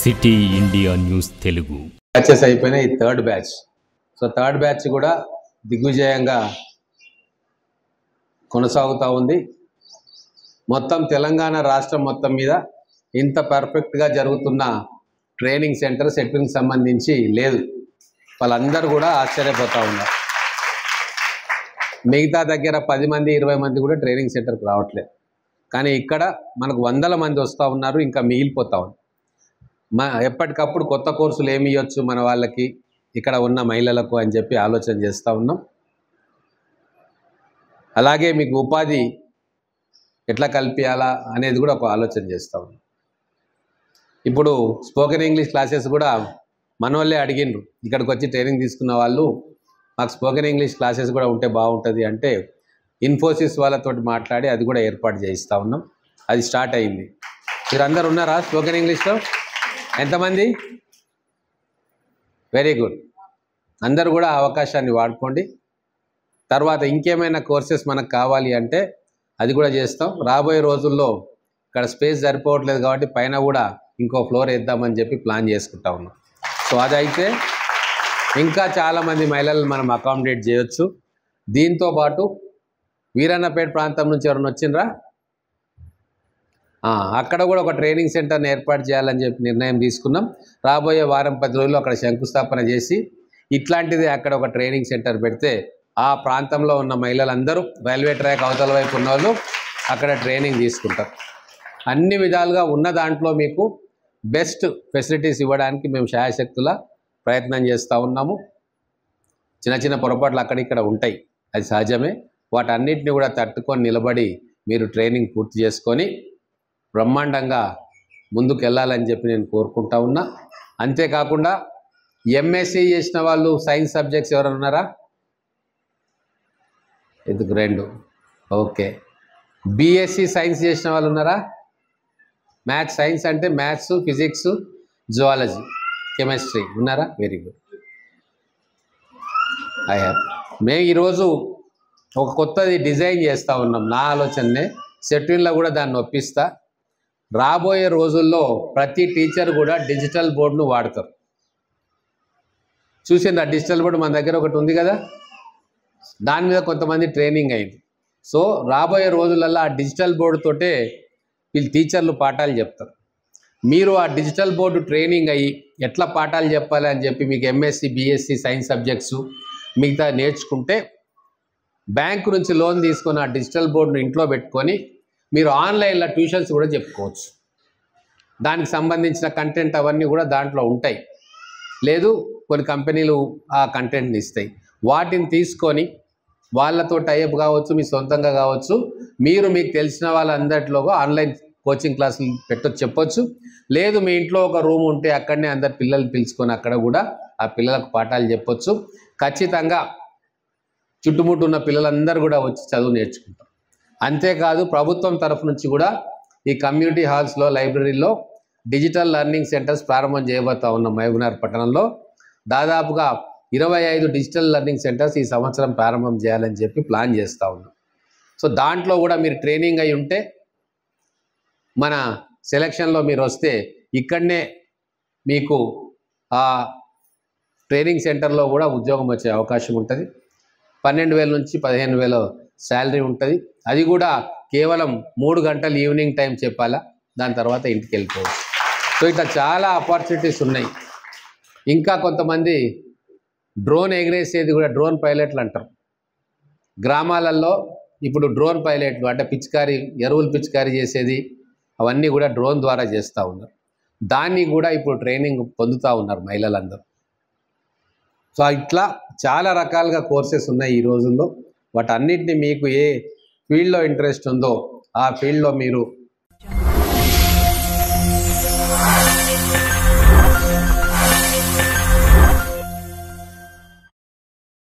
City India news Telugu batches అయిపోయినాయి. Third batch. So third batch కూడా దిగ్విజయంగా కొనసాగుతూ ఉంది. మొత్తం తెలంగాణ రాష్ట్రం మొత్తం మీద ఇంత పర్ఫెక్ట్గా జరుగుతున్న ట్రైనింగ్ సెంటర్ సెట్టింగ్ సంబంధించి లేదు. వాళ్ళందరూ కూడా ఆశ్చర్యపోతూ ఉన్నారు. మిగతా దగ్గర 10 మంది 20 మంది కూడా ట్రైనింగ్ సెంటర్కి రావట్లేదు. కానీ ఇక్కడ మనకు 100 మంది వస్తూ ఉన్నారు. ఇంకా మిగిలిపోతూ ఉంది. ఎప్పటికప్పుడు కొత్త కోర్సులు ఏమి ఇవ్వచ్చు మన వాళ్ళకి, ఇక్కడ ఉన్న మహిళలకు అని చెప్పి ఆలోచన చేస్తూ ఉన్నాం. అలాగే మీకు ఉపాధి ఎట్లా కల్పించాలా అనేది కూడా ఒక ఆలోచన చేస్తూ ఉన్నాం. ఇప్పుడు స్పోకెన్ ఇంగ్లీష్ క్లాసెస్ కూడా మన వాళ్ళే అడిగినారు. ఇక్కడికి వచ్చి ట్రైనింగ్ తీసుకున్న వాళ్ళు మాకు స్పోకెన్ ఇంగ్లీష్ క్లాసెస్ కూడా ఉంటే బాగుంటుంది అంటే ఇన్ఫోసిస్ వాళ్ళతో మాట్లాడి అది కూడా ఏర్పాటు చేయిస్తూ ఉన్నాం. అది స్టార్ట్ అయింది. మీరు అందరు ఉన్నారా స్పోకెన్ ఇంగ్లీష్లో? ఎంతమంది? Very good. అందరూ కూడా అవకాశాన్ని వాడుకోండి. తర్వాత ఇంకేమైనా కోర్సెస్ మనకు కావాలి అంటే అది కూడా చేస్తాం. రాబోయే రోజుల్లో ఇక్కడ స్పేస్ సరిపోవట్లేదు కాబట్టి పైన కూడా ఇంకో ఫ్లోర్ వేద్దామని చెప్పి ప్లాన్ చేసుకుంటా ఉన్నాం. సో అదైతే ఇంకా చాలామంది మహిళలను మనం అకామిడేట్ చేయొచ్చు. దీంతోపాటు వీరన్నపేట ప్రాంతం నుంచి ఎవరైనా వచ్చిండ్రా? అక్కడ కూడా ఒక ట్రైనింగ్ సెంటర్ని ఏర్పాటు చేయాలని చెప్పి నిర్ణయం తీసుకున్నాం. రాబోయే వారం 10 రోజుల్లో అక్కడ శంకుస్థాపన చేసి ఇట్లాంటిది అక్కడ ఒక ట్రైనింగ్ సెంటర్ పెడితే ఆ ప్రాంతంలో ఉన్న మహిళలందరూ రైల్వే ట్రాక్ అవతల వైపు ఉన్న వాళ్ళు అక్కడ ట్రైనింగ్ తీసుకుంటారు. అన్ని విధాలుగా ఉన్న దాంట్లో మీకు బెస్ట్ ఫెసిలిటీస్ ఇవ్వడానికి మేము శాయశక్తుల ప్రయత్నం చేస్తూ ఉన్నాము. చిన్న చిన్న పొరపాట్లు అక్కడిక్కడ ఉంటాయి, అది సహజమే. వాటన్నిటిని కూడా తట్టుకొని నిలబడి మీరు ట్రైనింగ్ పూర్తి చేసుకొని బ్రహ్మాండంగా ముందుకు వెళ్ళాలని చెప్పి నేను కోరుకుంటా ఉన్నా. అంతేకాకుండా ఎంఎస్సీ చేసిన వాళ్ళు సైన్స్ సబ్జెక్ట్స్ ఎవరైనా ఉన్నారా? ఎందుకు 2? ఓకే. బీఎస్సీ సైన్స్ చేసిన వాళ్ళు ఉన్నారా? మ్యాథ్స్ సైన్స్ అంటే మ్యాథ్స్, ఫిజిక్స్, జువాలజీ, కెమిస్ట్రీ ఉన్నారా? Very good. మేము ఈరోజు ఒక కొత్తది డిజైన్ చేస్తూ ఉన్నాం. నా ఆలోచననే సెట్విన్లో కూడా దాన్ని ఒప్పిస్తా. రాబోయే రోజుల్లో ప్రతి టీచర్ కూడా డిజిటల్ బోర్డును వాడతారు. చూసిండ్రా డిజిటల్ బోర్డు మన దగ్గర ఒకటి ఉంది కదా, దాని మీద కొంతమంది ట్రైనింగ్ అయింది. సో రాబోయే రోజులలో ఆ డిజిటల్ బోర్డుతోటే వీళ్ళు టీచర్లు పాఠాలు చెప్తారు. మీరు ఆ డిజిటల్ బోర్డు ట్రైనింగ్ అయ్యి ఎట్లా పాఠాలు చెప్పాలి అని చెప్పి మీకు ఎంఎస్సి, బీఎస్సీ సైన్స్ సబ్జెక్ట్స్ మిగతా నేర్చుకుంటే బ్యాంకు నుంచి లోన్ తీసుకొని ఆ డిజిటల్ బోర్డును ఇంట్లో పెట్టుకొని మీరు ఆన్లైన్లో ట్యూషన్స్ కూడా చెప్పుకోవచ్చు. దానికి సంబంధించిన కంటెంట్ అవన్నీ కూడా దాంట్లో ఉంటాయి. లేదు కొన్ని కంపెనీలు ఆ కంటెంట్ని ఇస్తాయి. వాటిని తీసుకొని వాళ్ళతో టైప్ కావచ్చు, మీ సొంతంగా కావచ్చు, మీరు మీకు తెలిసిన వాళ్ళందరిలో ఆన్లైన్ కోచింగ్ క్లాసులు చెప్పొచ్చు. లేదు మీ ఇంట్లో ఒక రూమ్ ఉంటే అక్కడనే అందరు పిల్లల్ని పిలుచుకొని అక్కడ కూడా ఆ పిల్లలకు పాఠాలు చెప్పొచ్చు. ఖచ్చితంగా చుట్టుముట్టు ఉన్న పిల్లలందరూ కూడా వచ్చి చదువు నేర్చుకుంటారు. అంతేకాదు ప్రభుత్వం తరఫు నుంచి కూడా ఈ కమ్యూనిటీ హాల్స్లో, లైబ్రరీలో డిజిటల్ లెర్నింగ్ సెంటర్స్ ప్రారంభం చేయబోతా ఉన్నాం. మహబూబ్నగర్ పట్టణంలో దాదాపుగా 25 డిజిటల్ లెర్నింగ్ సెంటర్స్ ఈ సంవత్సరం ప్రారంభం చేయాలని చెప్పి ప్లాన్ చేస్తూ ఉన్నాం. సో దాంట్లో కూడా మీరు ట్రైనింగ్ అయి ఉంటే మన సెలక్షన్లో మీరు వస్తే ఇక్కడనే మీకు ఆ ట్రైనింగ్ సెంటర్లో కూడా ఉద్యోగం వచ్చే అవకాశం ఉంటుంది. 12,000 నుంచి 15,000 శాలరీ ఉంటుంది. అది కూడా కేవలం 3 గంటలు ఈవినింగ్ టైం చెప్పాలా, దాని తర్వాత ఇంటికి వెళ్ళిపోవచ్చు. సో ఇట్లా చాలా ఆపర్చునిటీస్ ఉన్నాయి. ఇంకా కొంతమంది డ్రోన్ ఎగిరేసేది కూడా డ్రోన్ పైలట్లు అంటారు. గ్రామాలలో ఇప్పుడు డ్రోన్ పైలట్లు అంటే పిచికారీ, ఎరువులు పిచికారీ చేసేది అవన్నీ కూడా డ్రోన్ ద్వారా చేస్తూ ఉన్నారు. దాన్ని కూడా ఇప్పుడు ట్రైనింగ్ పొందుతూ ఉన్నారు మహిళలందరూ. సో ఇట్లా చాలా రకాలుగా కోర్సెస్ ఉన్నాయి ఈ రోజుల్లో. వాటన్నిటిని మీకు ఏ ఫీల్డ్లో ఇంట్రెస్ట్ ఉందో ఆ ఫీల్డ్లో మీరు